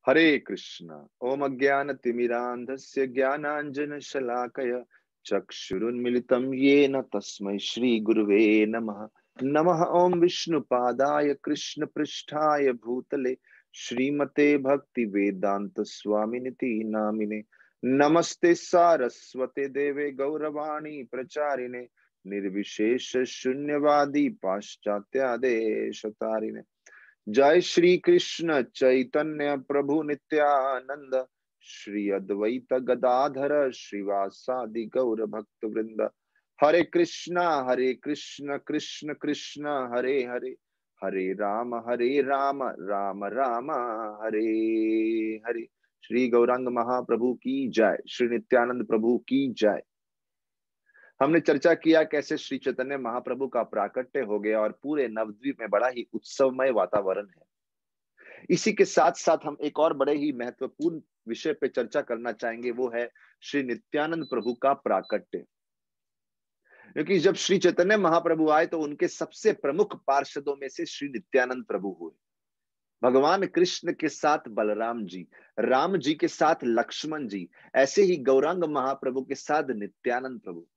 हरे कृष्ण। ओम अज्ञानतिमिरान्धस्य ज्ञानाञ्जनशलाकया चक्षुरुन्मिलितं येन तस्मै श्रीगुरुवे नमः। नमः ओम विष्णुपादाय कृष्णपृष्ठाय भूतले श्रीमते भक्तिवेदांत स्वामिनिति नामिने। नमस्ते सारस्वते देवे गौरवाणी प्रचारिणे निर्विशेष शून्यवादी पाश्चात्यादेशतारिणे। जय श्री कृष्ण चैतन्य प्रभु नित्यानंद श्री अद्वैत गदाधर श्रीवासादि गौर भक्त वृंद। हरे कृष्ण कृष्ण कृष्ण हरे हरे, हरे राम राम राम हरे हरे। श्री गौरांग महाप्रभु की जय, श्री नित्यानंद प्रभु की जय। हमने चर्चा किया कैसे श्री चैतन्य महाप्रभु का प्राकट्य हो गया और पूरे नवद्वीप में बड़ा ही उत्सवमय वातावरण है। इसी के साथ साथ हम एक और बड़े ही महत्वपूर्ण विषय पे चर्चा करना चाहेंगे, वो है श्री नित्यानंद प्रभु का प्राकट्य। क्योंकि जब श्री चैतन्य महाप्रभु आए तो उनके सबसे प्रमुख पार्षदों में से श्री नित्यानंद प्रभु हुए। भगवान कृष्ण के साथ बलराम जी, राम जी के साथ लक्ष्मण जी, ऐसे ही गौरांग महाप्रभु के साथ नित्यानंद प्रभु।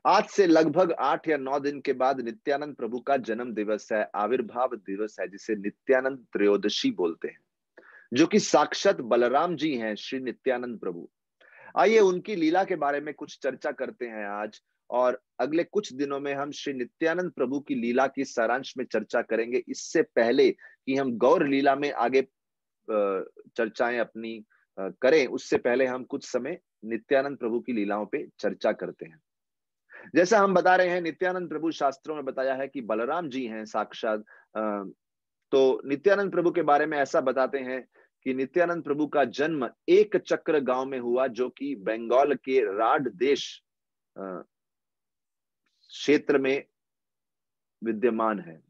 आज से लगभग 8 या 9 दिन के बाद नित्यानंद प्रभु का जन्म दिवस है, आविर्भाव दिवस है, जिसे नित्यानंद त्रयोदशी बोलते हैं, जो कि साक्षात बलराम जी हैं, श्री नित्यानंद प्रभु। आइए उनकी लीला के बारे में कुछ चर्चा करते हैं आज, और अगले कुछ दिनों में हम श्री नित्यानंद प्रभु की लीला की सारांश में चर्चा करेंगे। इससे पहले कि हम गौर लीला में आगे चर्चाएं अपनी करें, उससे पहले हम कुछ समय नित्यानंद प्रभु की लीलाओं पे चर्चा करते हैं। जैसा हम बता रहे हैं, नित्यानंद प्रभु शास्त्रों में बताया है कि बलराम जी हैं साक्षात। तो नित्यानंद प्रभु के बारे में ऐसा बताते हैं कि नित्यानंद प्रभु का जन्म एक चक्र गांव में हुआ, जो कि बंगाल के राढ़ देश क्षेत्र में विद्यमान है।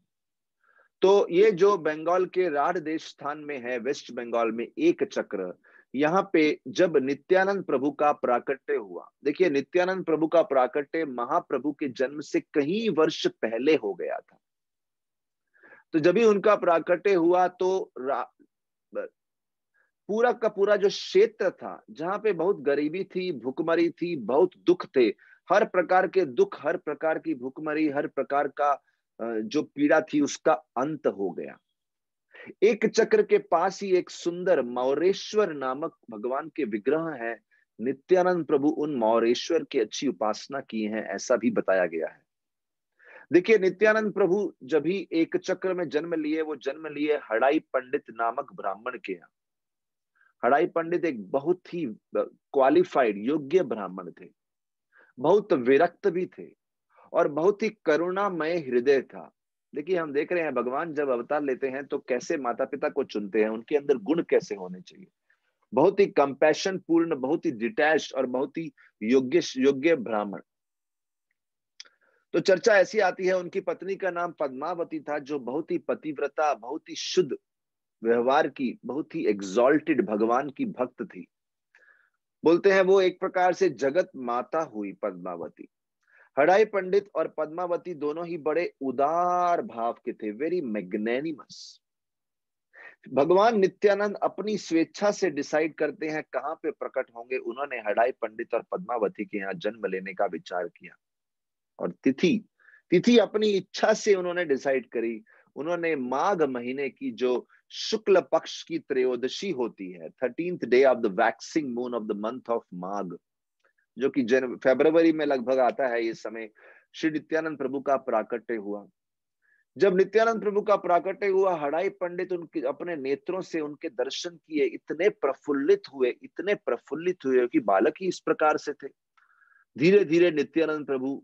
तो ये जो बंगाल के राढ़ देश स्थान में है, वेस्ट बंगाल में एक चक्र, यहाँ पे जब नित्यानंद प्रभु का प्राकट्य हुआ, देखिए नित्यानंद प्रभु का प्राकट्य महाप्रभु के जन्म से कई वर्ष पहले हो गया था। तो जब भी उनका प्राकट्य हुआ तो पूरा का पूरा जो क्षेत्र था, जहां पे बहुत गरीबी थी, भूखमरी थी, बहुत दुख थे, हर प्रकार के दुख, हर प्रकार की भूखमरी, हर प्रकार का जो पीड़ा थी, उसका अंत हो गया। एक चक्र के पास ही एक सुंदर मौरेश्वर नामक भगवान के विग्रह हैं। नित्यानंद प्रभु उन मौरेश्वर की अच्छी उपासना किए हैं, ऐसा भी बताया गया है। देखिए नित्यानंद प्रभु जब भी एक चक्र में जन्म लिए, वो जन्म लिए हड़ाई पंडित नामक ब्राह्मण के यहाँ। हड़ाई पंडित एक बहुत ही क्वालिफाइड, योग्य ब्राह्मण थे, बहुत विरक्त भी थे और बहुत ही करुणामय हृदय था। देखिए हम देख रहे हैं भगवान जब अवतार लेते हैं तो कैसे माता पिता को चुनते हैं, उनके अंदर गुण कैसे होने चाहिए। बहुत ही कंपैशन पूर्ण, बहुत ही डिटैच्ड और बहुत ही योग्य योग्य ब्राह्मण। तो चर्चा ऐसी आती है, उनकी पत्नी का नाम पद्मावती था, जो बहुत ही पतिव्रता, बहुत ही शुद्ध व्यवहार की, बहुत ही एग्जॉल्टेड भगवान की भक्त थी। बोलते हैं वो एक प्रकार से जगत माता हुई पद्मावती। हड़ाई पंडित और पद्मावती दोनों ही बड़े उदार भाव के थे, वेरी मैग्नेनिमस। भगवान नित्यानंद अपनी स्वेच्छा से डिसाइड करते हैं कहां पे प्रकट होंगे। उन्होंने हड़ाई पंडित और पद्मावती के यहाँ जन्म लेने का विचार किया और तिथि तिथि अपनी इच्छा से उन्होंने डिसाइड करी। उन्होंने माघ महीने की जो शुक्ल पक्ष की त्रयोदशी होती है, 13th day of the waxing moon of the month of Magh, जो कि फरवरी में लगभग आता है, ये समय श्री नित्यानंद प्रभु का प्राकट्य हुआ। जब नित्यानंद प्रभु का प्राकट्य हुआ, हड़ाई पंडित उनके अपने नेत्रों से उनके दर्शन किए, इतने प्रफुल्लित हुए, इतने प्रफुल्लित हुए कि बालक ही इस प्रकार से थे। धीरे धीरे नित्यानंद प्रभु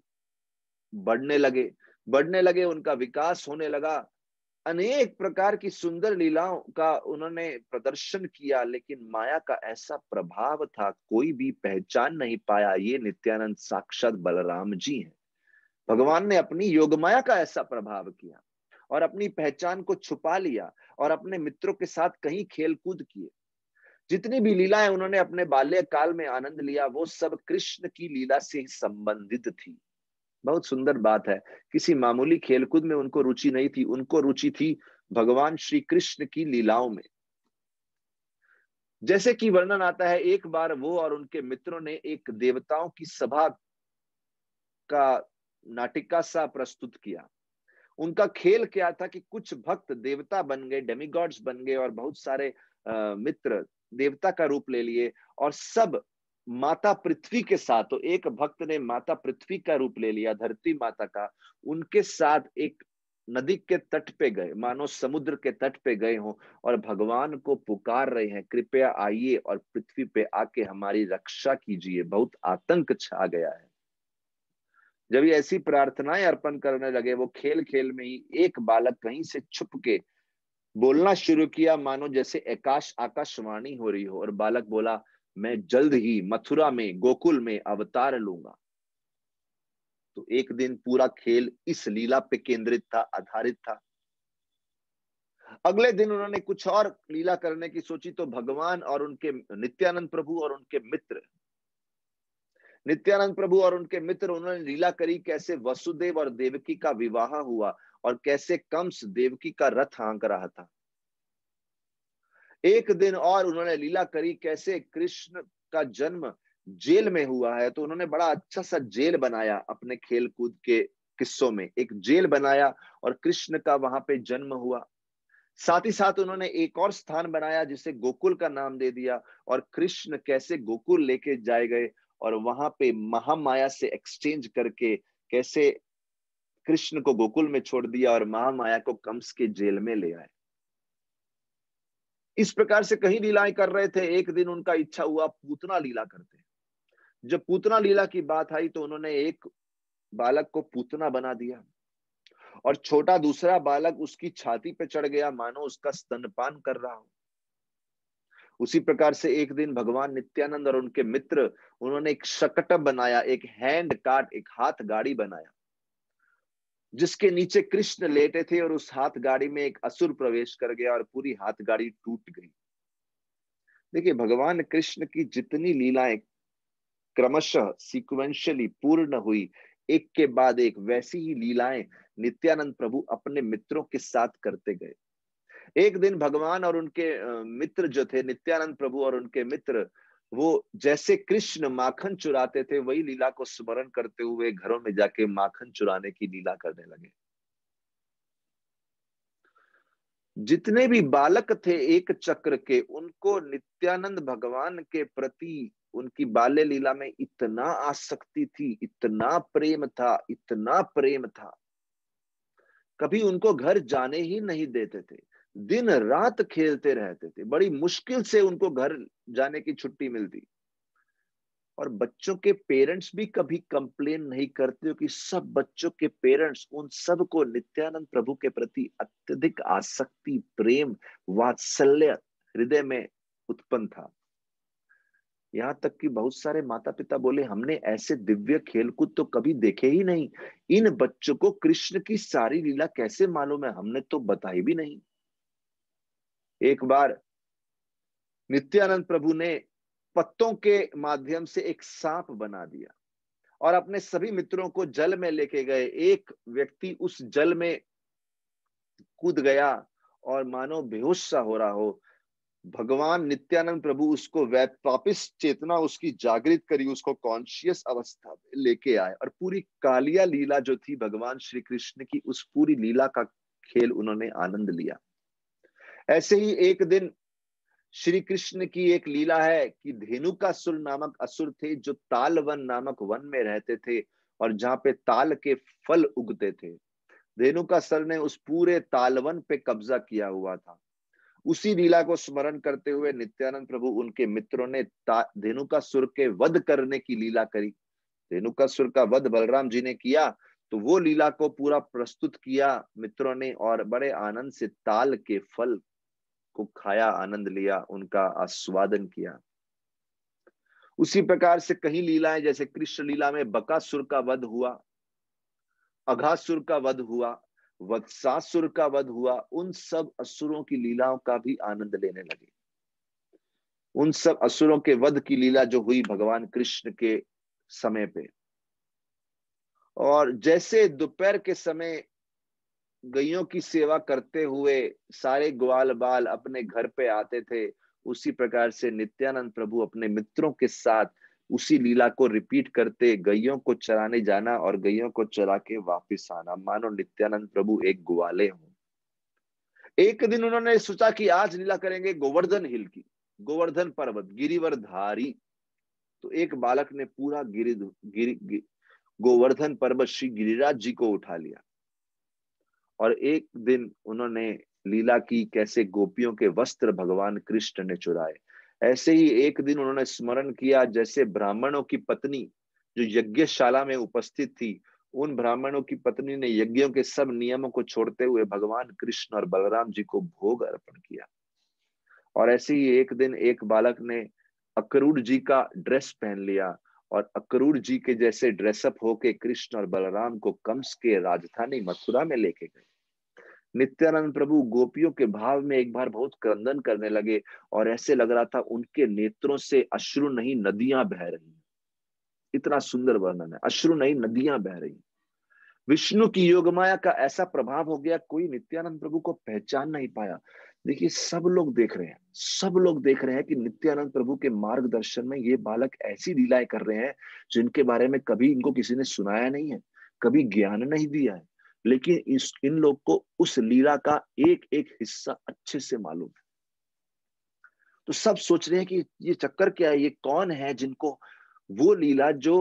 बढ़ने लगे, उनका विकास होने लगा। अनेक प्रकार की सुंदर लीलाओं का उन्होंने प्रदर्शन किया, लेकिन माया का ऐसा प्रभाव था, कोई भी पहचान नहीं पाया ये नित्यानंद साक्षात बलराम जी हैं। भगवान ने अपनी योगमाया का ऐसा प्रभाव किया और अपनी पहचान को छुपा लिया और अपने मित्रों के साथ कहीं खेल कूद किए। जितनी भी लीलाएं उन्होंने अपने बाल्य काल में आनंद लिया, वो सब कृष्ण की लीला से संबंधित थी। बहुत सुंदर बात है, किसी मामूली खेलकूद में उनको रुचि नहीं थी, उनको रुचि थी भगवान श्री कृष्ण की लीलाओं में। जैसे कि वर्णन आता है, एक बार वो और उनके मित्रों ने एक देवताओं की सभा का नाटिका सा प्रस्तुत किया। उनका खेल क्या था कि कुछ भक्त देवता बन गए, डेमिगॉड्स बन गए, और बहुत सारे मित्र देवता का रूप ले लिए, और सब माता पृथ्वी के साथ, तो एक भक्त ने माता पृथ्वी का रूप ले लिया, धरती माता का, उनके साथ एक नदी के तट पे गए, मानो समुद्र के तट पे गए हों, और भगवान को पुकार रहे हैं, कृपया आइए और पृथ्वी पे आके हमारी रक्षा कीजिए, बहुत आतंक छा गया है। जब ये ऐसी प्रार्थनाएं अर्पण करने लगे, वो खेल खेल में ही एक बालक कहीं से छुप के बोलना शुरू किया, मानो जैसे आकाशवाणी हो रही हो, और बालक बोला, मैं जल्द ही मथुरा में, गोकुल में अवतार लूंगा। तो एक दिन पूरा खेल इस लीला पे केंद्रित था, आधारित था। अगले दिन उन्होंने कुछ और लीला करने की सोची, तो भगवान और उनके नित्यानंद प्रभु और उनके मित्र, नित्यानंद प्रभु और उनके मित्र, उन्होंने लीला करी कैसे वसुदेव और देवकी का विवाह हुआ, और कैसे कंस देवकी का रथ हाँक रहा था। एक दिन और उन्होंने लीला करी कैसे कृष्ण का जन्म जेल में हुआ है, तो उन्होंने बड़ा अच्छा सा जेल बनाया, अपने खेल कूद के किस्सों में एक जेल बनाया, और कृष्ण का वहां पे जन्म हुआ। साथ ही साथ उन्होंने एक और स्थान बनाया जिसे गोकुल का नाम दे दिया, और कृष्ण कैसे गोकुल लेके जाए गए, और वहां पे महामाया से एक्सचेंज करके कैसे कृष्ण को गोकुल में छोड़ दिया, और महामाया को कंस के जेल में ले आए। इस प्रकार से कई लीलाएं कर रहे थे। एक दिन उनका इच्छा हुआ पूतना लीला करते। जब पूतना लीला की बात आई, तो उन्होंने एक बालक को पूतना बना दिया, और छोटा दूसरा बालक उसकी छाती पे चढ़ गया, मानो उसका स्तनपान कर रहा हो। उसी प्रकार से एक दिन भगवान नित्यानंद और उनके मित्र, उन्होंने एक शकटप बनाया, एक हैंड कार्ट, एक हाथ गाड़ी बनाया, जिसके नीचे कृष्ण लेटे थे, और उस हाथ गाड़ी में एक असुर प्रवेश कर गया, और पूरी हाथ गाड़ी टूट गई। देखिए, भगवान कृष्ण की जितनी लीलाएं क्रमशः सीक्वेंशियली पूर्ण हुई, एक के बाद एक, वैसी ही लीलाएं नित्यानंद प्रभु अपने मित्रों के साथ करते गए। एक दिन भगवान और उनके मित्र जो थे, नित्यानंद प्रभु और उनके मित्र, वो जैसे कृष्ण माखन चुराते थे, वही लीला को स्मरण करते हुए घरों में जाके माखन चुराने की लीला करने लगे। जितने भी बालक थे एक चक्र के, उनको नित्यानंद भगवान के प्रति उनकी बाल्य लीला में इतना आसक्ति थी, इतना प्रेम था, इतना प्रेम था, कभी उनको घर जाने ही नहीं देते थे, दिन रात खेलते रहते थे, बड़ी मुश्किल से उनको घर जाने की छुट्टी मिलती। और बच्चों के पेरेंट्स भी कभी कंप्लेन नहीं करते हो कि सब बच्चों के पेरेंट्स, उन सबको नित्यानंद प्रभु के प्रति अत्यधिक आसक्ति, प्रेम, वात्सल्य हृदय में उत्पन्न था। यहाँ तक कि बहुत सारे माता पिता बोले, हमने ऐसे दिव्य खेलकूद तो कभी देखे ही नहीं, इन बच्चों को कृष्ण की सारी लीला कैसे मालूम है, हमने तो बताई भी नहीं। एक बार नित्यानंद प्रभु ने पत्तों के माध्यम से एक सांप बना दिया, और अपने सभी मित्रों को जल में लेके गए। एक व्यक्ति उस जल में कूद गया, और मानो बेहोश सा हो रहा हो। भगवान नित्यानंद प्रभु उसको वापिस चेतना उसकी जागृत करी, उसको कॉन्शियस अवस्था में लेके आए, और पूरी कालिया लीला जो थी भगवान श्री कृष्ण की, उस पूरी लीला का खेल उन्होंने आनंद लिया। ऐसे ही एक दिन श्री कृष्ण की एक लीला है कि धेनुकासुर नामक असुर थे, जो तालवन नामक वन में रहते थे, और जहां पे ताल के फल उगते थे। धेनुकासुर ने उस पूरे तालवन पे कब्जा किया हुआ था। उसी लीला को स्मरण करते हुए नित्यानंद प्रभु उनके मित्रों ने धेनुकासुर के वध करने की लीला करी। धेनुकासुर का वध बलराम जी ने किया, तो वो लीला को पूरा प्रस्तुत किया मित्रों ने, और बड़े आनंद से ताल के फल को खाया, आनंद लिया, उनका आस्वादन किया। उसी प्रकार से कई लीलाएं, जैसे कृष्ण लीला में बकासुर का वध हुआ, अघासुर का वध हुआ, वत्सासुर का वध हुआ, उन सब असुरों की लीलाओं का भी आनंद लेने लगे। उन सब असुरों के वध की लीला जो हुई भगवान कृष्ण के समय पे। और जैसे दोपहर के समय गैयों की सेवा करते हुए सारे ग्वाल बाल अपने घर पे आते थे, उसी प्रकार से नित्यानंद प्रभु अपने मित्रों के साथ उसी लीला को रिपीट करते, गैयों को चराने जाना और गैयों को चरा के वापिस आना, मानो नित्यानंद प्रभु एक ग्वाले हों। एक दिन उन्होंने सोचा कि आज लीला करेंगे गोवर्धन हिल की, गोवर्धन पर्वत, गिरिवरधारी। तो एक बालक ने पूरा गोवर्धन पर्वत श्री गिरिराज जी को उठा लिया और एक दिन उन्होंने लीला की कैसे गोपियों के वस्त्र भगवान कृष्ण ने चुराए। ऐसे ही एक दिन उन्होंने स्मरण किया जैसे ब्राह्मणों की पत्नी जो यज्ञशाला में उपस्थित थी, उन ब्राह्मणों की पत्नी ने यज्ञों के सब नियमों को छोड़ते हुए भगवान कृष्ण और बलराम जी को भोग अर्पण किया। और ऐसे ही एक दिन एक बालक ने अक्रूर जी का ड्रेस पहन लिया और अक्रूर जी के जैसे ड्रेसअप होके कृष्ण और बलराम को कंस के राजधानी मथुरा में लेके गए। नित्यानंद प्रभु गोपियों के भाव में एक बार बहुत क्रंदन करने लगे और ऐसे लग रहा था उनके नेत्रों से अश्रु नहीं नदियां बह रही। इतना सुंदर वर्णन है, अश्रु नहीं नदियां बह रही। विष्णु की योगमाया का ऐसा प्रभाव हो गया, कोई नित्यानंद प्रभु को पहचान नहीं पाया। देखिए सब लोग देख रहे हैं, सब लोग देख रहे हैं कि नित्यानंद प्रभु के मार्गदर्शन में ये बालक ऐसी लीलाएं कर रहे हैं जिनके बारे में कभी इनको किसी ने सुनाया नहीं है, कभी ज्ञान नहीं दिया है, लेकिन इन लोग को उस लीला का एक एक हिस्सा अच्छे से मालूम है। तो सब सोच रहे हैं कि ये चक्कर क्या है, ये कौन है जिनको वो लीला जो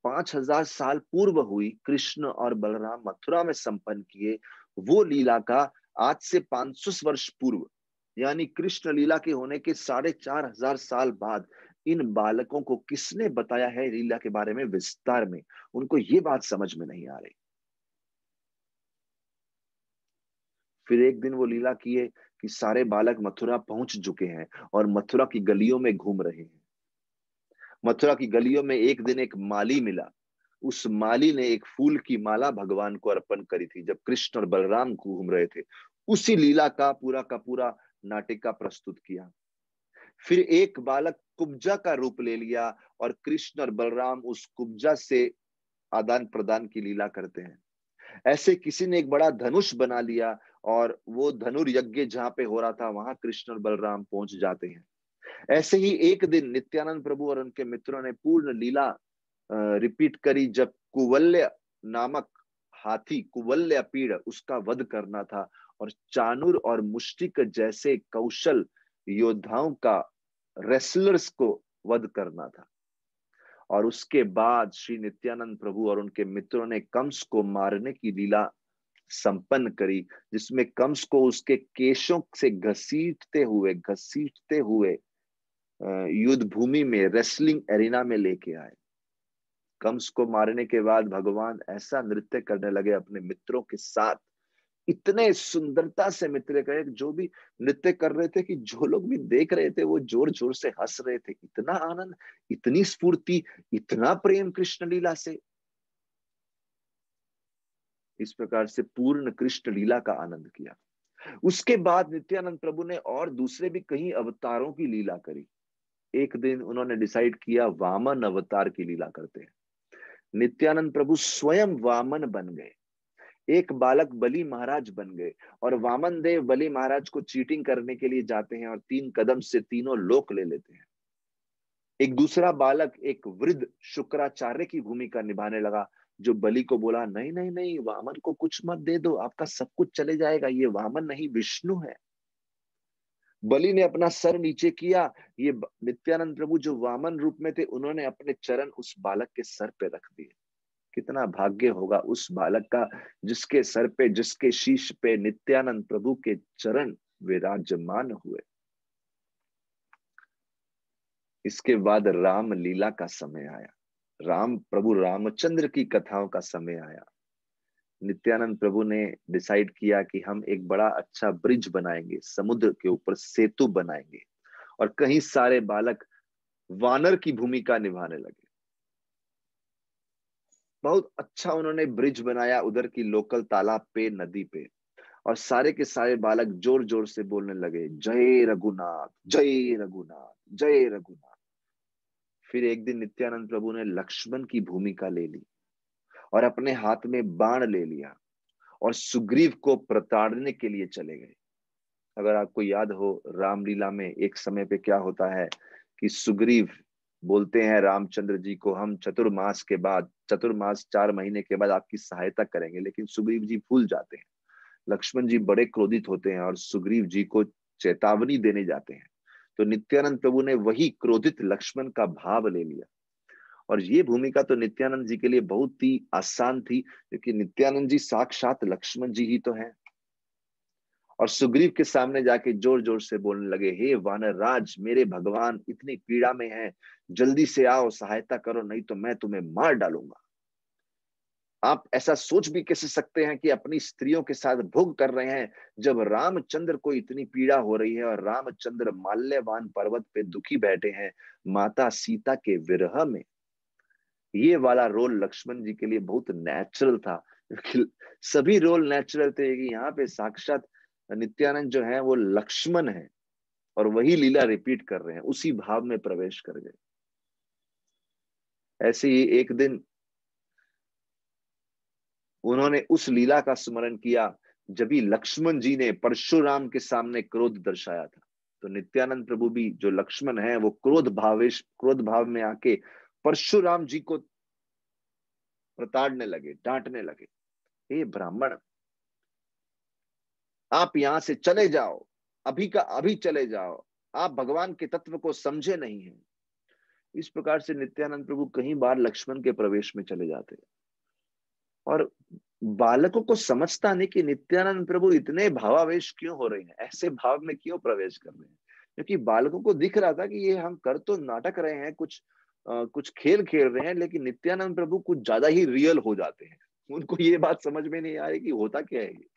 5000 साल पूर्व हुई, कृष्ण और बलराम मथुरा में संपन्न किए, वो लीला का आज से 500 वर्ष पूर्व यानी कृष्ण लीला के होने के 4500 साल बाद इन बालकों को किसने बताया है लीला के बारे में विस्तार में, उनको ये बात समझ में नहीं आ रही। फिर एक दिन वो लीला किए कि सारे बालक मथुरा पहुंच चुके हैं और मथुरा की गलियों में घूम रहे हैं। मथुरा की गलियों में एक दिन एक माली मिला, उस माली ने एक फूल की माला भगवान को अर्पण करी थी जब कृष्ण और बलराम घूम रहे थे। उसी लीला का पूरा नाटिका प्रस्तुत किया। फिर एक बालक कुब्जा का रूप ले लिया और कृष्ण और बलराम उस कुब्जा से आदान प्रदान की लीला करते हैं। ऐसे किसी ने एक बड़ा धनुष बना लिया और वो धनुर्यज्ञ जहां पे हो रहा था वहां कृष्ण और बलराम पहुंच जाते हैं। ऐसे ही एक दिन नित्यानंद प्रभु और उनके मित्रों ने पूर्ण लीला रिपीट करी जब कुवल्य नामक हाथी, कुवल्य पीड़, उसका वध करना था और चाणूर और मुष्टिक जैसे कौशल योद्धाओं का, रेसलर्स को वध करना था। और उसके बाद श्री नित्यानंद प्रभु और उनके मित्रों ने कंस को मारने की लीला संपन्न करी, जिसमें कंस को उसके केशों से घसीटते हुए युद्ध भूमि में, रेसलिंग एरिना में लेके आए। कंस को मारने के बाद भगवान ऐसा नृत्य करने लगे अपने मित्रों के साथ, इतने सुंदरता से मित्र गए, जो भी नृत्य कर रहे थे कि जो लोग भी देख रहे थे वो जोर जोर से हंस रहे थे। इतना आनंद, इतनी स्फूर्ति, इतना प्रेम कृष्ण लीला से। इस प्रकार से पूर्ण कृष्ण लीला का आनंद किया। उसके बाद नित्यानंद प्रभु ने और दूसरे भी कई अवतारों की लीला करी। एक दिन उन्होंने डिसाइड किया वामन अवतार की लीला करते हैं। नित्यानंद प्रभु स्वयं वामन बन गए, एक बालक बलि महाराज बन गए और वामन देव बलि महाराज को चीटिंग करने के लिए जाते हैं और 3 कदम से तीनों लोक ले लेते हैं। एक दूसरा बालक एक वृद्ध शुक्राचार्य की भूमिका निभाने लगा, जो बलि को बोला नहीं नहीं नहीं, वामन को कुछ मत दे दो, आपका सब कुछ चले जाएगा, ये वामन नहीं विष्णु है। बलि ने अपना सर नीचे किया, ये नित्यानंद प्रभु जो वामन रूप में थे उन्होंने अपने चरण उस बालक के सर पे रख दिए। कितना भाग्य होगा उस बालक का जिसके सर पे, जिसके शीश पे नित्यानंद प्रभु के चरण विराजमान हुए। इसके बाद राम लीला का समय आया, राम प्रभु रामचंद्र की कथाओं का समय आया। नित्यानंद प्रभु ने डिसाइड किया कि हम एक बड़ा अच्छा ब्रिज बनाएंगे, समुद्र के ऊपर सेतु बनाएंगे, और कई सारे बालक वानर की भूमिका निभाने लगे। बहुत अच्छा उन्होंने ब्रिज बनाया उधर की लोकल तालाब पे, नदी पे, और सारे के सारे बालक जोर जोर से बोलने लगे जय रघुनाथ, जय रघुनाथ, जय रघुनाथ। फिर एक दिन नित्यानंद प्रभु ने लक्ष्मण की भूमिका ले ली और अपने हाथ में बाण ले लिया और सुग्रीव को प्रताड़ने के लिए चले गए। अगर आपको याद हो रामलीला में एक समय पे क्या होता है कि सुग्रीव बोलते हैं रामचंद्र जी को, हम चतुर्मास के बाद, चतुर्मास 4 महीने के बाद आपकी सहायता करेंगे, लेकिन सुग्रीव जी भूल जाते हैं। लक्ष्मण जी बड़े क्रोधित होते हैं और सुग्रीव जी को चेतावनी देने जाते हैं। तो नित्यानंद प्रभु ने वही क्रोधित लक्ष्मण का भाव ले लिया। और ये भूमिका तो नित्यानंद जी के लिए बहुत ही आसान थी, क्योंकि नित्यानंद जी साक्षात लक्ष्मण जी ही तो हैं। और सुग्रीव के सामने जाके जोर जोर से बोलने लगे, हे वानर राज, मेरे भगवान इतनी पीड़ा में हैं, जल्दी से आओ, सहायता करो, नहीं तो मैं तुम्हें मार डालूंगा। आप ऐसा सोच भी कैसे सकते हैं कि अपनी स्त्रियों के साथ भोग कर रहे हैं, जब रामचंद्र को इतनी पीड़ा हो रही है और रामचंद्र माल्यवान पर्वत पे दुखी बैठे हैं माता सीता के विरह में। ये वाला रोल लक्ष्मण जी के लिए बहुत नेचुरल था। सभी रोल नेचुरल थे कि यहाँ पे साक्षात नित्यानंद जो है वो लक्ष्मण है और वही लीला रिपीट कर रहे हैं, उसी भाव में प्रवेश कर गए। ऐसे ही एक दिन उन्होंने उस लीला का स्मरण किया जब भी लक्ष्मण जी ने परशुराम के सामने क्रोध दर्शाया था। तो नित्यानंद प्रभु भी जो लक्ष्मण है वो क्रोध भाव में आके परशुराम जी को प्रताड़ने लगे, डांटने लगे, हे ब्राह्मण, आप यहां से चले जाओ, अभी का अभी चले जाओ, आप भगवान के तत्व को समझे नहीं हैं। इस प्रकार से नित्यानंद प्रभु कई बार लक्ष्मण के प्रवेश में चले जाते और बालकों को समझता नहीं कि नित्यानंद प्रभु इतने भावावेश क्यों हो रहे हैं, ऐसे भाव में क्यों प्रवेश कर रहे हैं। क्योंकि बालकों को दिख रहा था कि ये हम कर तो नाटक रहे हैं, कुछ खेल खेल रहे हैं, लेकिन नित्यानंद प्रभु कुछ ज्यादा ही रियल हो जाते हैं। उनको ये बात समझ में नहीं आ रही कि होता क्या है ये।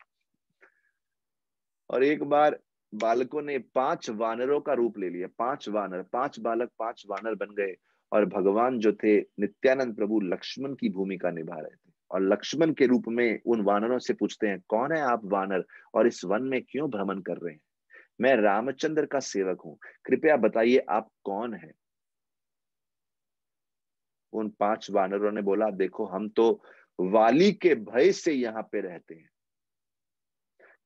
और एक बार बालकों ने 5 वानरों का रूप ले लिया, 5 वानर, 5 बालक 5 वानर बन गए और भगवान जो थे नित्यानंद प्रभु लक्ष्मण की भूमिका निभा रहे थे। और लक्ष्मण के रूप में उन वानरों से पूछते हैं, कौन है आप वानर और इस वन में क्यों भ्रमण कर रहे हैं? मैं रामचंद्र का सेवक हूं, कृपया बताइए आप कौन है? उन 5 वानरों ने बोला, देखो हम तो वाली के भय से यहाँ पे रहते हैं,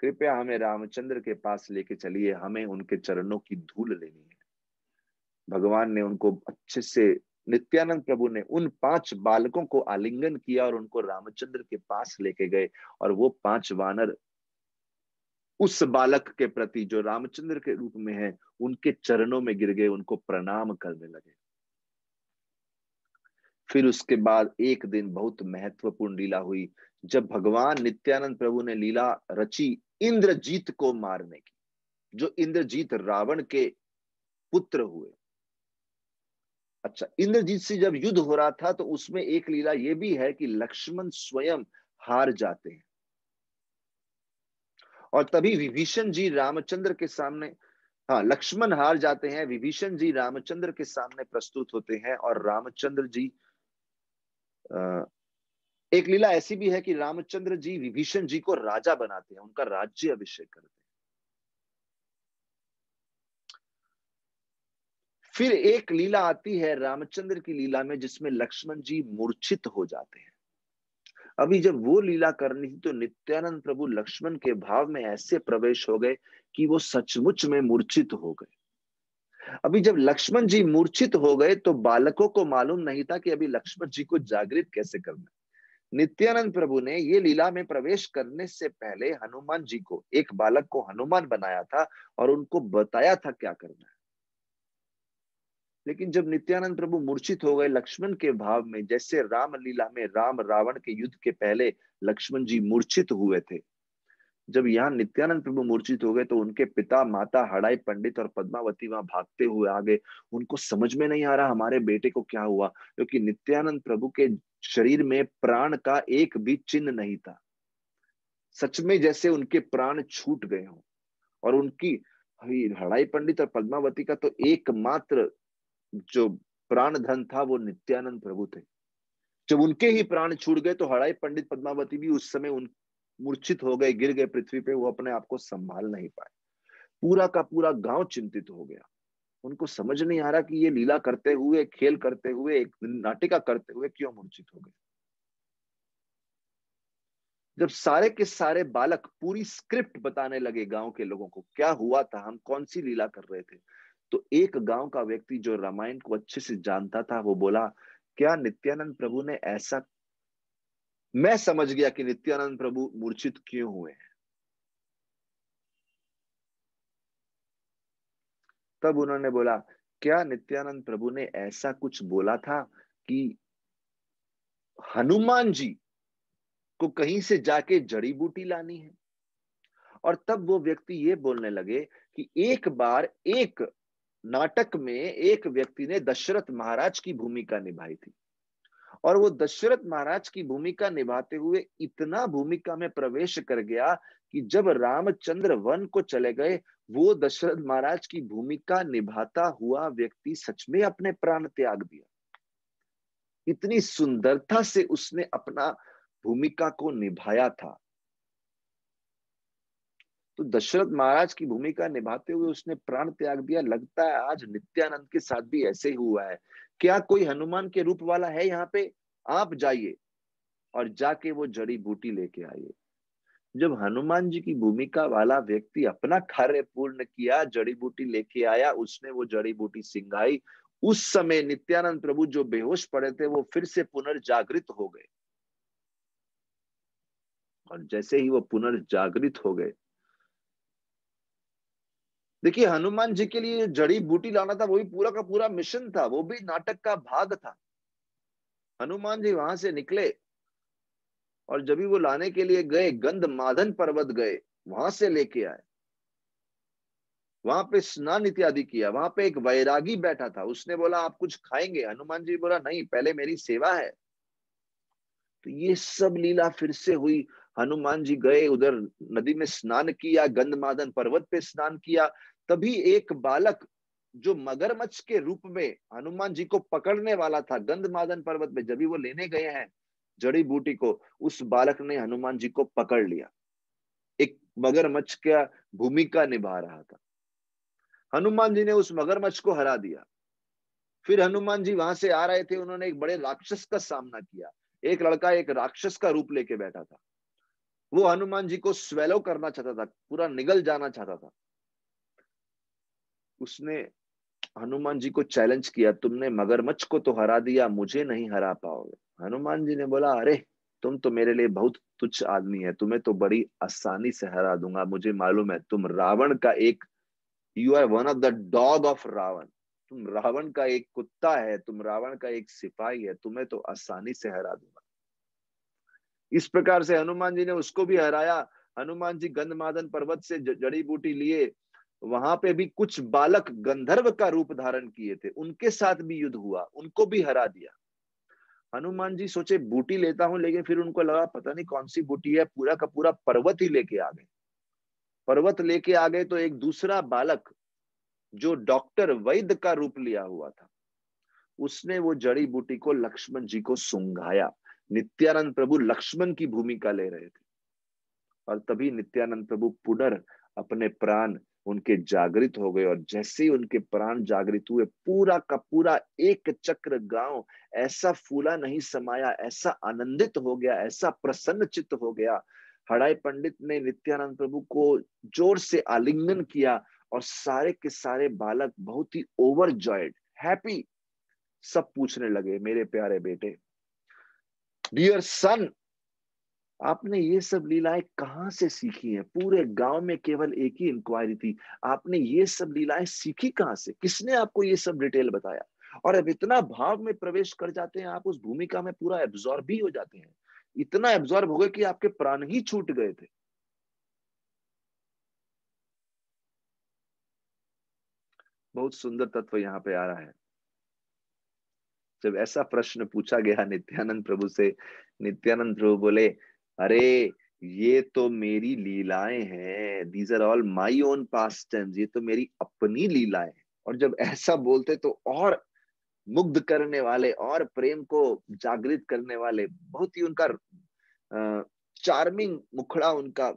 कृपया हमें रामचंद्र के पास लेके चलिए, हमें उनके चरणों की धूल लेनी है। भगवान ने उनको अच्छे से, नित्यानंद प्रभु ने उन 5 बालकों को आलिंगन किया और उनको रामचंद्र के पास लेके गए। और वो 5 वानर उस बालक के प्रति जो रामचंद्र के रूप में है, उनके चरणों में गिर गए, उनको प्रणाम करने लगे। फिर उसके बाद एक दिन बहुत महत्वपूर्ण लीला हुई, जब भगवान नित्यानंद प्रभु ने लीला रची इंद्रजीत को मारने की, जो इंद्रजीत रावण के पुत्र हुए। अच्छा, इंद्रजीत से जब युद्ध हो रहा था तो उसमें एक लीला ये भी है कि लक्ष्मण स्वयं हार जाते हैं और तभी विभीषण जी रामचंद्र के सामने, हाँ, लक्ष्मण हार जाते हैं, विभीषण जी रामचंद्र के सामने प्रस्तुत होते हैं और रामचंद्र जी, एक लीला ऐसी भी है कि रामचंद्र जी विभीषण जी को राजा बनाते हैं, उनका राज्य अभिषेक करते हैं। फिर एक लीला आती है रामचंद्र की लीला में जिसमें लक्ष्मण जी मूर्छित हो जाते हैं। अभी जब वो लीला करनी थी तो नित्यानंद प्रभु लक्ष्मण के भाव में ऐसे प्रवेश हो गए कि वो सचमुच में मूर्छित हो गए। अभी जब लक्ष्मण जी मूर्छित हो गए तो बालकों को मालूम नहीं था कि अभी लक्ष्मण जी को जागृत कैसे करना है। नित्यानंद प्रभु ने ये लीला में प्रवेश करने से पहले हनुमान जी को, एक बालक को हनुमान बनाया था और उनको बताया था क्या करना है। लेकिन जब नित्यानंद प्रभु मूर्छित हो गए लक्ष्मण के भाव में, जैसे राम लीला में राम रावण के युद्ध के पहले लक्ष्मण जी मूर्छित हुए थे, जब यहाँ नित्यानंद प्रभु मूर्छित हो गए तो उनके पिता माता हड़ाई पंडित और पद्मावती वहां भागते हुए आ गए। उनको समझ में नहीं आ रहा हमारे बेटे को क्या हुआ, क्योंकि नित्यानंद प्रभु के शरीर में प्राण का एक भी चिन्ह नहीं था। सच में जैसे उनके प्राण छूट गए हों। और उनकी हड़ाई पंडित और पद्मावती का तो एकमात्र जो प्राण धन था वो नित्यानंद प्रभु थे। जब उनके ही प्राण छूट गए तो हड़ाई पंडित पद्मावती भी उस समय उन मूर्छित हो गए, गिर गए पृथ्वी पे, वो अपने आप को संभाल नहीं पाए। पूरा का पूरा गांव चिंतित हो गया। उनको समझ नहीं आ रहा कि ये लीला करते हुए, खेल करते हुए, एक नाटिका करते हुए क्यों मूर्छित हो गए। जब सारे के सारे बालक पूरी स्क्रिप्ट बताने लगे गांव के लोगों को, क्या हुआ था, हम कौन सी लीला कर रहे थे, तो एक गांव का व्यक्ति जो रामायण को अच्छे से जानता था, वो बोला, क्या नित्यानंद प्रभु ने ऐसा, मैं समझ गया कि नित्यानंद प्रभु मूर्छित क्यों हुए हैं। तब उन्होंने बोला, क्या नित्यानंद प्रभु ने ऐसा कुछ बोला था कि हनुमान जी को कहीं से जाके जड़ी बूटी लानी है। और तब वो व्यक्ति ये बोलने लगे कि एक बार एक नाटक में एक व्यक्ति ने दशरथ महाराज की भूमिका निभाई थी, और वो दशरथ महाराज की भूमिका निभाते हुए इतना भूमिका में प्रवेश कर गया कि जब रामचंद्र वन को चले गए, वो दशरथ महाराज की भूमिका निभाता हुआ व्यक्ति सच में अपने प्राण त्याग दिया। इतनी सुंदरता से उसने अपना भूमिका को निभाया था। तो दशरथ महाराज की भूमिका निभाते हुए उसने प्राण त्याग दिया। लगता है आज नित्यानंद के साथ भी ऐसे ही हुआ है। क्या कोई हनुमान के रूप वाला है यहाँ पे? आप जाइए और जाके वो जड़ी बूटी लेके आइए। जब हनुमान जी की भूमिका वाला व्यक्ति अपना कार्य पूर्ण किया, जड़ी बूटी लेके आया, उसने वो जड़ी बूटी सिंगाई, उस समय नित्यानंद प्रभु जो बेहोश पड़े थे वो फिर से पुनर्जागृत हो गए। और जैसे ही वो पुनर्जागृत हो गए, देखिए हनुमान जी के लिए जड़ी बूटी लाना था, वो भी पूरा का पूरा मिशन था, वो भी नाटक का भाग था। हनुमान जी वहां से निकले और जब भी वो लाने के लिए गए, गंधमादन पर्वत गए, वहां से लेके आए, वहां पे स्नान इत्यादि किया। वहां पे एक वैरागी बैठा था, उसने बोला आप कुछ खाएंगे? हनुमान जी बोला नहीं, पहले मेरी सेवा है। तो ये सब लीला फिर से हुई। हनुमान जी गए उधर, नदी में स्नान किया, गंधमादन पर्वत पे स्नान किया। तभी एक बालक जो मगरमच्छ के रूप में हनुमान जी को पकड़ने वाला था गंधमादन पर्वत में, जब भी वो लेने गए हैं जड़ी बूटी को, उस बालक ने हनुमान जी को पकड़ लिया। एक मगरमच्छ का भूमिका निभा रहा था। हनुमान जी ने उस मगरमच्छ को हरा दिया। फिर हनुमान जी वहां से आ रहे थे, उन्होंने एक बड़े राक्षस का सामना किया। एक लड़का एक राक्षस का रूप लेके बैठा था, वो हनुमान जी को स्वेलो करना चाहता था, पूरा निगल जाना चाहता था। उसने हनुमान जी को चैलेंज किया, तुमने मगरमच्छ को तो हरा दिया, मुझे नहीं हरा पाओगे। हनुमान जी ने बोला, अरे तुम तो मेरे लिए बहुत तुच्छ आदमी है, तुम्हें तो बड़ी आसानी से हरा दूंगा। मुझे मालूम है तुम रावण का एक, you are one of the dog of Ravan, तुम रावण का एक कुत्ता है, तुम रावण का एक सिपाही है, तुम्हें तो आसानी से हरा दूंगा। इस प्रकार से हनुमान जी ने उसको भी हराया। हनुमान जी गंधमादन पर्वत से जड़ी बूटी लिए, वहां पे भी कुछ बालक गंधर्व का रूप धारण किए थे, उनके साथ भी युद्ध हुआ, उनको भी हरा दिया। हनुमान जी सोचे बूटी लेता हूं, लेकिन फिर उनको लगा पता नहीं कौन सी बूटी है, पूरा का पूरा पर्वत ही लेके आ गए। पर्वत लेके आ गए तो एक दूसरा बालक जो डॉक्टर वैद्य का रूप लिया हुआ था, उसने वो जड़ी बूटी को लक्ष्मण जी को सुंघाया। नित्यानंद प्रभु लक्ष्मण की भूमिका ले रहे थे, और तभी नित्यानंद प्रभु पुनः अपने प्राण उनके जागृत हो गए। और जैसे ही उनके प्राण जागृत हुए, पूरा का पूरा एक चक्र गांव ऐसा फूला नहीं समाया, ऐसा आनंदित हो गया, ऐसा प्रसन्न चित्त हो गया। हड़ाई पंडित ने नित्यानंद प्रभु को जोर से आलिंगन किया, और सारे के सारे बालक बहुत ही ओवरजॉयड, हैप्पी, सब पूछने लगे, मेरे प्यारे बेटे, डियर सन, आपने ये सब लीलाएं कहाँ से सीखी हैं? पूरे गांव में केवल एक ही इंक्वायरी थी, आपने ये सब लीलाएं सीखी कहाँ से? किसने आपको ये सब डिटेल बताया? और अब इतना भाव में प्रवेश कर जाते हैं, आप उस भूमिका में पूरा एब्जॉर्ब भी हो जाते हैं। इतना एब्जॉर्ब हो गए कि आपके प्राण ही छूट गए थे। बहुत सुंदर तत्व यहाँ पे आ रहा है। जब ऐसा प्रश्न पूछा गया नित्यानंद प्रभु से, नित्यानंद प्रभु बोले, अरे ये तो मेरी लीलाएं हैं, these are all my own pastimes, ये तो मेरी अपनी लीलाएं हैं। और जब ऐसा बोलते तो और मुग्ध करने वाले और प्रेम को जागृत करने वाले, बहुत ही उनका चार्मिंग मुखड़ा, उनका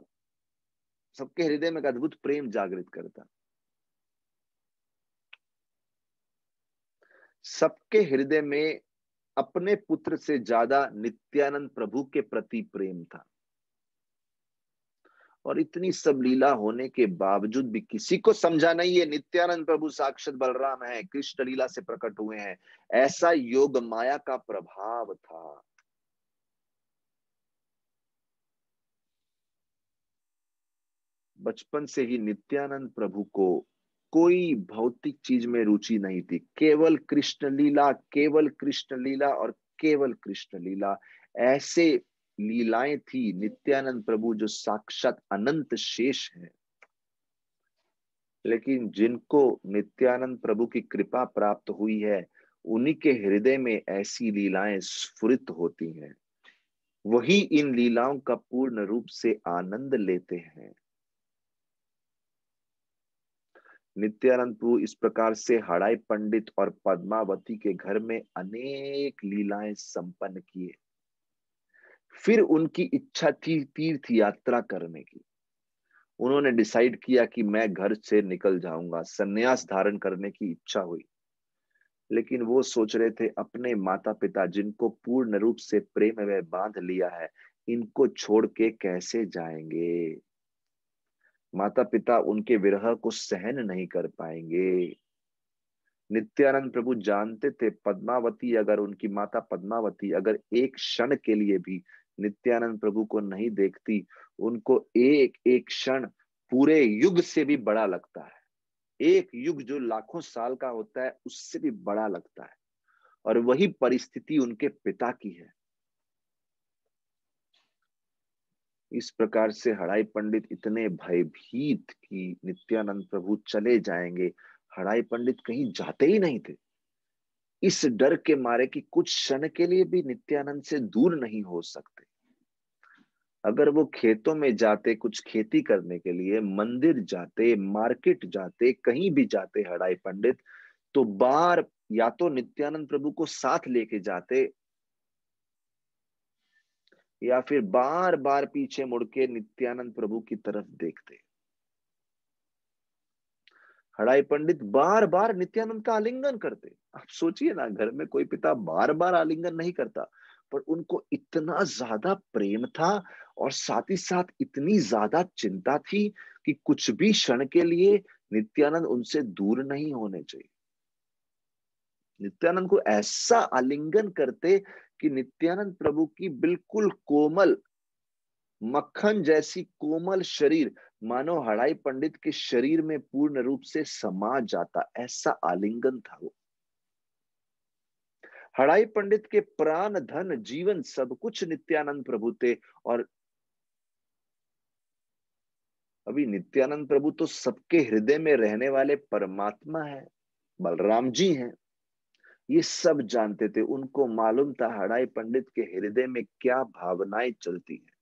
सबके हृदय में एक अद्भुत प्रेम जागृत करता। सबके हृदय में अपने पुत्र से ज्यादा नित्यानंद प्रभु के प्रति प्रेम था। और इतनी सब लीला होने के बावजूद भी किसी को समझा नहीं है नित्यानंद प्रभु साक्षात बलराम है, कृष्ण लीला से प्रकट हुए हैं। ऐसा योग माया का प्रभाव था। बचपन से ही नित्यानंद प्रभु को कोई भौतिक चीज में रुचि नहीं थी, केवल कृष्ण लीला, केवल कृष्ण लीला और केवल कृष्ण लीला। ऐसे लीलाएं थी नित्यानंद प्रभु जो साक्षात अनंत शेष है। लेकिन जिनको नित्यानंद प्रभु की कृपा प्राप्त हुई है, उन्हीं के हृदय में ऐसी लीलाएं स्फुरित होती हैं। वही इन लीलाओं का पूर्ण रूप से आनंद लेते हैं। नित्यानंद प्रभु इस प्रकार से हड़ाई पंडित और पद्मावती के घर में अनेक लीलाएं संपन्न किए। फिर उनकी इच्छा थी तीर्थ यात्रा करने की। उन्होंने डिसाइड किया कि मैं घर से निकल जाऊंगा, संन्यास धारण करने की इच्छा हुई। लेकिन वो सोच रहे थे अपने माता पिता जिनको पूर्ण रूप से प्रेम में बांध लिया है, इनको छोड़ के कैसे जाएंगे। माता पिता उनके विरह को सहन नहीं कर पाएंगे। नित्यानंद प्रभु जानते थे पद्मावती, अगर उनकी माता पद्मावती अगर एक क्षण के लिए भी नित्यानंद प्रभु को नहीं देखती, उनको एक एक क्षण पूरे युग से भी बड़ा लगता है। एक युग जो लाखों साल का होता है उससे भी बड़ा लगता है। और वही परिस्थिति उनके पिता की है। इस प्रकार से हड़ाई पंडित इतने भयभीत कि नित्यानंद प्रभु चले जाएंगे। हड़ाई पंडित कहीं जाते ही नहीं थे, इस डर के मारे कि कुछ क्षण के लिए भी नित्यानंद से दूर नहीं हो सकते। अगर वो खेतों में जाते, कुछ खेती करने के लिए, मंदिर जाते, मार्केट जाते, कहीं भी जाते हड़ाई पंडित, तो बार या तो नित्यानंद प्रभु को साथ लेके जाते या फिर बार बार पीछे मुड़ के नित्यानंद प्रभु की तरफ देखते। हड़ाई पंडित बार बार नित्यानंद का आलिंगन करते। आप सोचिए ना, घर में कोई पिता बार बार आलिंगन नहीं करता, पर उनको इतना ज्यादा प्रेम था और साथ ही साथ इतनी ज्यादा चिंता थी कि कुछ भी क्षण के लिए नित्यानंद उनसे दूर नहीं होने चाहिए। नित्यानंद को ऐसा आलिंगन करते कि नित्यानंद प्रभु की बिल्कुल कोमल, मक्खन जैसी कोमल शरीर मानो हड़ाई पंडित के शरीर में पूर्ण रूप से समा जाता। ऐसा आलिंगन था वो। हड़ाई पंडित के प्राण, धन, जीवन सब कुछ नित्यानंद प्रभु थे। और अभी नित्यानंद प्रभु तो सबके हृदय में रहने वाले परमात्मा है, बलराम जी हैं। ये सब जानते थे। उनको मालूम था हड़ाई पंडित के हृदय में क्या भावनाएं चलती हैं।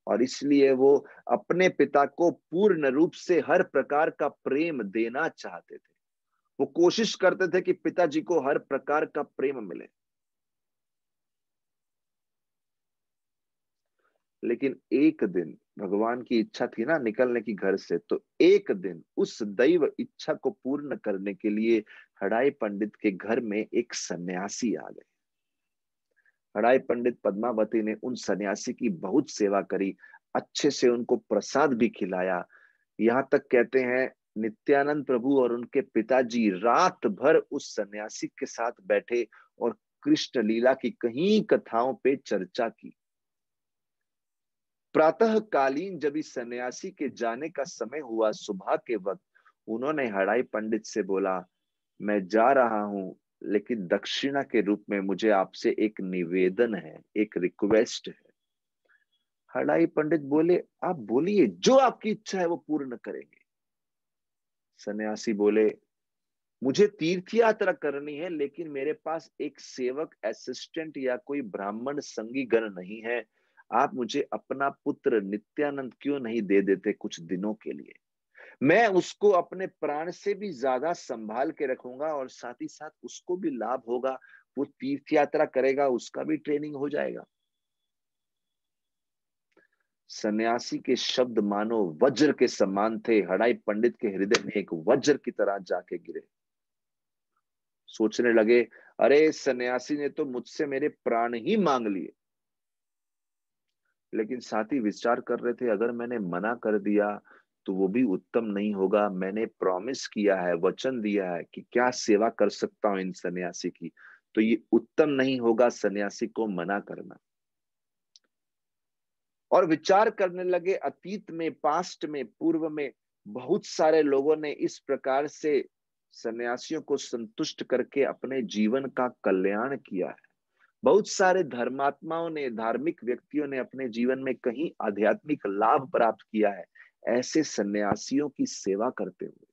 और इसलिए वो अपने पिता को पूर्ण रूप से हर प्रकार का प्रेम देना चाहते थे। वो कोशिश करते थे कि पिताजी को हर प्रकार का प्रेम मिले। लेकिन एक दिन भगवान की इच्छा थी ना निकलने की घर से, तो एक दिन उस दैव इच्छा को पूर्ण करने के लिए हड़ाई पंडित के घर में एक सन्यासी आ गए। हड़ाई पंडित पद्मावती ने उन सन्यासी की बहुत सेवा करी, अच्छे से उनको प्रसाद भी खिलाया। यहां तक कहते हैं नित्यानंद प्रभु और उनके पिताजी रात भर उस सन्यासी के साथ बैठे और कृष्ण लीला की कई कथाओं पे चर्चा की। प्रातः कालीन जब इस सन्यासी के जाने का समय हुआ, सुबह के वक्त, उन्होंने हड़ाई पंडित से बोला, मैं जा रहा हूं, लेकिन दक्षिणा के रूप में मुझे आपसे एक निवेदन है, एक रिक्वेस्ट है। हड़ाई पंडित बोले, आप बोलिए, जो आपकी इच्छा है वो पूर्ण करेंगे। सन्यासी बोले, मुझे तीर्थ यात्रा करनी है, लेकिन मेरे पास एक सेवक, असिस्टेंट या कोई ब्राह्मण संगी गण नहीं है। आप मुझे अपना पुत्र नित्यानंद क्यों नहीं दे देते कुछ दिनों के लिए? मैं उसको अपने प्राण से भी ज्यादा संभाल के रखूंगा और साथ ही साथ उसको भी लाभ होगा। वो तीर्थ यात्रा करेगा, उसका भी ट्रेनिंग हो जाएगा। सन्यासी के शब्द मानो वज्र के समान थे। हड़ाई पंडित के हृदय में एक वज्र की तरह जाके गिरे। सोचने लगे, अरे सन्यासी ने तो मुझसे मेरे प्राण ही मांग लिए। लेकिन साथी विचार कर रहे थे, अगर मैंने मना कर दिया तो वो भी उत्तम नहीं होगा। मैंने प्रॉमिस किया है, वचन दिया है कि क्या सेवा कर सकता हूं इन सन्यासी की, तो ये उत्तम नहीं होगा सन्यासी को मना करना। और विचार करने लगे, अतीत में, पास्ट में, पूर्व में बहुत सारे लोगों ने इस प्रकार से सन्यासियों को संतुष्ट करके अपने जीवन का कल्याण किया है। बहुत सारे धर्मात्माओं ने, धार्मिक व्यक्तियों ने अपने जीवन में कहीं आध्यात्मिक लाभ प्राप्त किया है ऐसे सन्यासियों की सेवा करते हुए।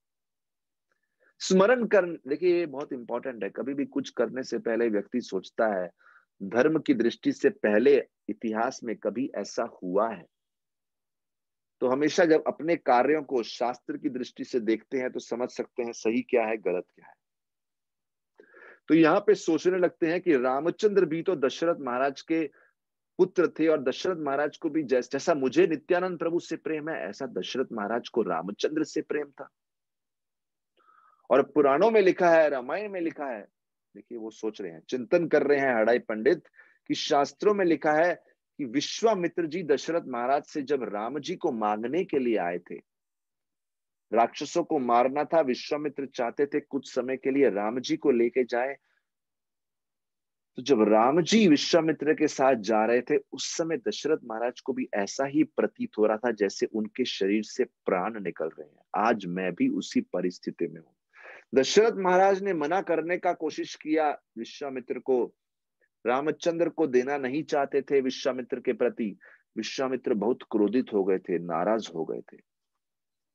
स्मरण कर, देखिए ये बहुत इंपॉर्टेंट है। कभी भी कुछ करने से पहले व्यक्ति सोचता है, धर्म की दृष्टि से पहले इतिहास में कभी ऐसा हुआ है? तो हमेशा जब अपने कार्यों को शास्त्र की दृष्टि से देखते हैं तो समझ सकते हैं सही क्या है, गलत क्या है। तो यहाँ पे सोचने लगते हैं कि रामचंद्र भी तो दशरथ महाराज के पुत्र थे, और दशरथ महाराज को भी जैसा मुझे नित्यानंद प्रभु से प्रेम है, ऐसा दशरथ महाराज को रामचंद्र से प्रेम था। और पुराणों में लिखा है, रामायण में लिखा है। देखिए वो सोच रहे हैं, चिंतन कर रहे हैं हड़ाई पंडित, कि शास्त्रों में लिखा है कि विश्वामित्र जी दशरथ महाराज से जब राम जी को मांगने के लिए आए थे, राक्षसों को मारना था, विश्वामित्र चाहते थे कुछ समय के लिए राम जी को लेके जाए। तो जब राम जी विश्वामित्र के साथ जा रहे थे, उस समय दशरथ महाराज को भी ऐसा ही प्रतीत हो रहा था जैसे उनके शरीर से प्राण निकल रहे हैं। आज मैं भी उसी परिस्थिति में हूं। दशरथ महाराज ने मना करने का कोशिश किया विश्वामित्र को, रामचंद्र को देना नहीं चाहते थे विश्वामित्र के प्रति। विश्वामित्र बहुत क्रोधित हो गए थे, नाराज हो गए थे।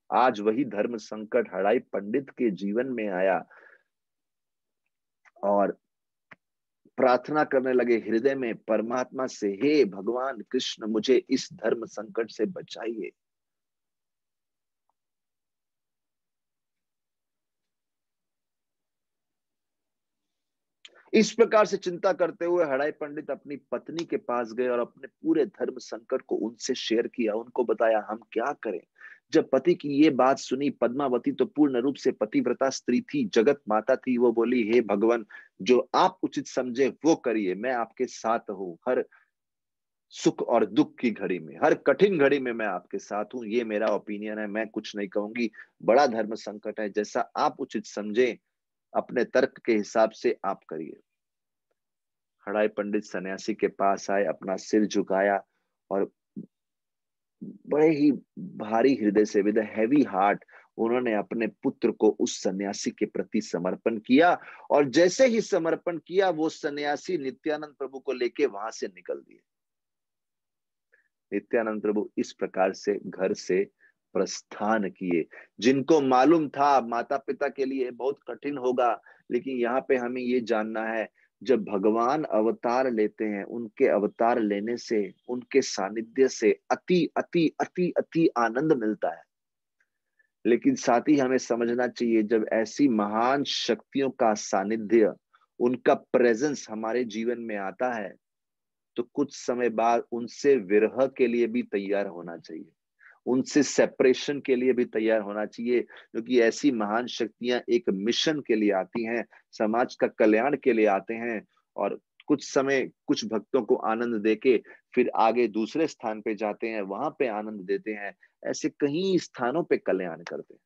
आज वही धर्म संकट हड़ाई पंडित के जीवन में आया, और प्रार्थना करने लगे हृदय में परमात्मा से, हे भगवान कृष्ण, मुझे इस धर्म संकट से बचाइए। इस प्रकार से चिंता करते हुए हड़ाई पंडित अपनी पत्नी के पास गए और अपने पूरे धर्म संकट को उनसे शेयर किया। उनको बताया हम क्या करें। जब पति की ये बात सुनी, पद्मावती तो पूर्ण रूप से पतिव्रता स्त्री थी, जगत माता थी, वो बोली, हे भगवान, जो आप उचित समझे वो करिए, मैं आपके साथ हूँ। हर सुख और दुख की घड़ी में, हर कठिन घड़ी में मैं आपके साथ हूँ। ये मेरा ओपिनियन है, मैं कुछ नहीं कहूंगी। बड़ा धर्म संकट है, जैसा आप उचित समझे अपने तर्क के हिसाब से आप करिए। हड़ाई पंडित सन्यासी के पास आए, अपना सिर झुकाया, और बड़े ही भारी हृदय से, विद हैवी हार्ट, उन्होंने अपने पुत्र को उस सन्यासी के प्रति समर्पण किया। और जैसे ही समर्पण किया, वो सन्यासी नित्यानंद प्रभु को लेके वहां से निकल दिए। नित्यानंद प्रभु इस प्रकार से घर से प्रस्थान किए। जिनको मालूम था माता पिता के लिए बहुत कठिन होगा, लेकिन यहाँ पे हमें ये जानना है, जब भगवान अवतार लेते हैं, उनके अवतार लेने से, उनके सानिध्य से अति अति अति अति आनंद मिलता है। लेकिन साथ ही हमें समझना चाहिए, जब ऐसी महान शक्तियों का सानिध्य, उनका प्रेजेंस हमारे जीवन में आता है, तो कुछ समय बाद उनसे विरह के लिए भी तैयार होना चाहिए, उनसे सेपरेशन के लिए भी तैयार होना चाहिए। क्योंकि ऐसी महान शक्तियां एक मिशन के लिए आती हैं, समाज का कल्याण के लिए आते हैं, और कुछ समय कुछ भक्तों को आनंद देके फिर आगे दूसरे स्थान पे जाते हैं, वहां पे आनंद देते हैं। ऐसे कई स्थानों पे कल्याण करते हैं।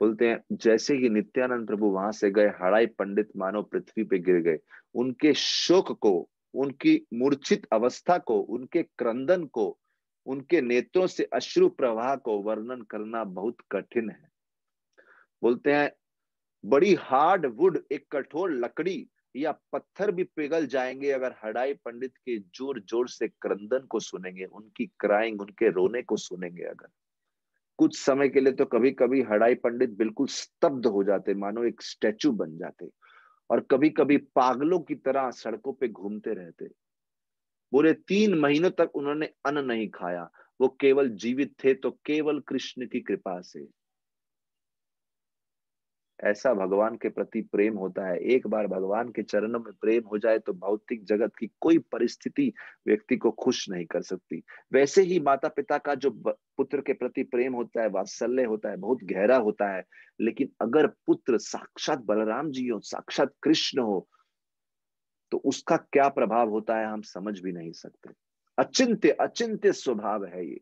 बोलते हैं जैसे ही नित्यानंद प्रभु वहां से गए, हड़ाई पंडित मानो पृथ्वी पे गिर गए। उनके शोक को, उनकी मूर्छित अवस्था को, उनके क्रंदन को, उनके नेत्रों से अश्रु प्रवाह को वर्णन करना बहुत कठिन है। बोलते हैं बड़ी हार्ड वुड, एक कठोर लकड़ी या पत्थर भी पिघल जाएंगे अगर हड़ाई पंडित के जोर जोर से क्रंदन को सुनेंगे, उनकी क्राइंग, उनके रोने को सुनेंगे अगर। कुछ समय के लिए तो कभी कभी हड़ाई पंडित बिल्कुल स्तब्ध हो जाते, मानो एक स्टैचू बन जाते, और कभी कभी पागलों की तरह सड़कों पे घूमते रहते। पूरे 3 महीनों तक उन्होंने अन्न नहीं खाया। वो केवल जीवित थे तो केवल कृष्ण की कृपा से। ऐसा भगवान के प्रति प्रेम होता है। एक बार भगवान के चरणों में प्रेम हो जाए तो भौतिक जगत की कोई परिस्थिति व्यक्ति को खुश नहीं कर सकती। वैसे ही माता पिता का जो पुत्र के प्रति प्रेम होता है, वात्सल्य होता है, बहुत गहरा होता है। लेकिन अगर पुत्र साक्षात बलराम जी हो, साक्षात कृष्ण हो, तो उसका क्या प्रभाव होता है हम समझ भी नहीं सकते। अचिंत्य अचिंत्य स्वभाव है ये।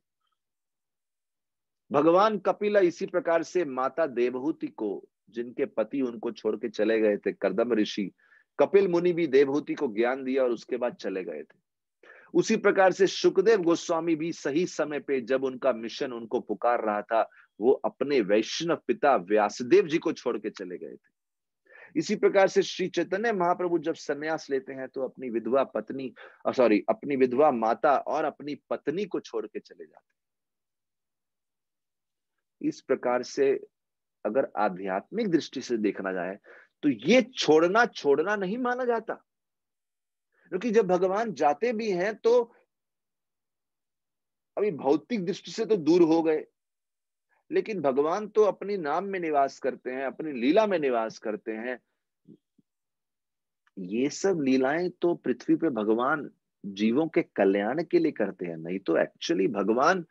भगवान कपिला इसी प्रकार से माता देवहूति को, जिनके पति उनको छोड़ के चले गए थे, कर्दम ऋषि कपिल मुनि भी देवहूति को ज्ञान दिया और उसके बाद चले गए थे। उसी प्रकार से सुखदेव गोस्वामी भी सही समय पे, जब उनका मिशन उनको पुकार रहा था, वो अपने वैष्णव पिता व्यासदेव जी को छोड़ के चले गए थे। इसी प्रकार से श्री चैतन्य महाप्रभु जब संन्यास लेते हैं तो अपनी विधवा पत्नी, अपनी विधवा माता और अपनी पत्नी को छोड़ के चले जाते हैं। इस प्रकार से अगर आध्यात्मिक दृष्टि से देखना जाए तो ये छोड़ना छोड़ना नहीं माना जाता, क्योंकि जब भगवान जाते भी हैं तो अभी भौतिक दृष्टि से तो दूर हो गए, लेकिन भगवान तो अपनी नाम में निवास करते हैं, अपनी लीला में निवास करते हैं। ये सब लीलाएं तो पृथ्वी पे भगवान जीवों के कल्याण के लिए करते हैं, नहीं तो एक्चुअली भगवान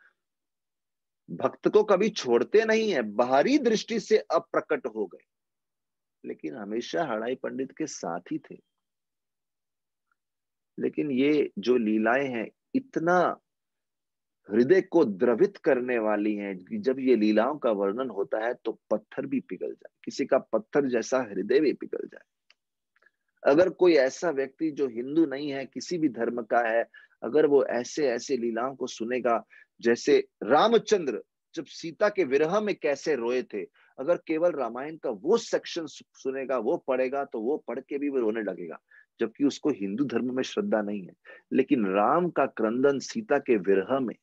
भक्त को कभी छोड़ते नहीं है। बाहरी दृष्टि से अप्रकट हो गए, लेकिन हमेशा हड़ाई पंडित के साथ ही थे। लेकिन ये जो लीलाएं हैं इतना हृदय को द्रवित करने वाली हैं कि जब ये लीलाओं का वर्णन होता है तो पत्थर भी पिघल जाए, किसी का पत्थर जैसा हृदय भी पिघल जाए। अगर कोई ऐसा व्यक्ति जो हिंदू नहीं है, किसी भी धर्म का है, अगर वो ऐसे ऐसे लीलाओं को सुनेगा, जैसे रामचंद्र जब सीता के विरह में कैसे रोए थे, अगर केवल रामायण का वो सेक्शन सुनेगा, वो पढ़ेगा, तो वो पढ़ के भी वो रोने लगेगा, जबकि उसको हिंदू धर्म में श्रद्धा नहीं है। लेकिन राम का क्रंदन सीता के विरह में,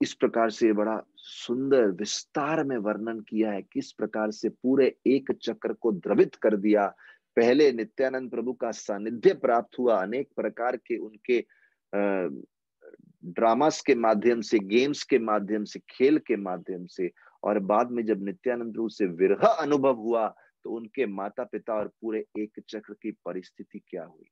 इस प्रकार से बड़ा सुंदर विस्तार में वर्णन किया है, किस प्रकार से पूरे एक चक्र को द्रवित कर दिया। पहले नित्यानंद प्रभु का सानिध्य प्राप्त हुआ, अनेक प्रकार के उनके ड्रामास के माध्यम से, गेम्स के माध्यम से, खेल के माध्यम से, और बाद में जब नित्यानंद प्रभु से विरह अनुभव हुआ तो उनके माता पिता और पूरे एक चक्र की परिस्थिति क्या हुई।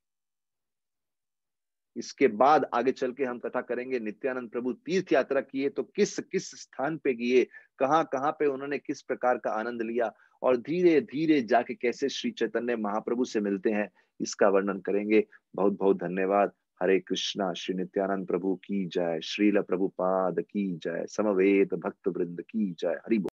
इसके बाद आगे चल के हम कथा करेंगे, नित्यानंद प्रभु तीर्थ यात्रा किए तो किस किस स्थान पे किए, कहां कहां पे उन्होंने किस प्रकार का आनंद लिया, और धीरे धीरे जाके कैसे श्री चैतन्य महाप्रभु से मिलते हैं, इसका वर्णन करेंगे। बहुत बहुत धन्यवाद। हरे कृष्णा। श्री नित्यानंद प्रभु की जय, श्रील प्रभुपाद की जय, समवेत भक्त वृंद की जय। हरि बोल।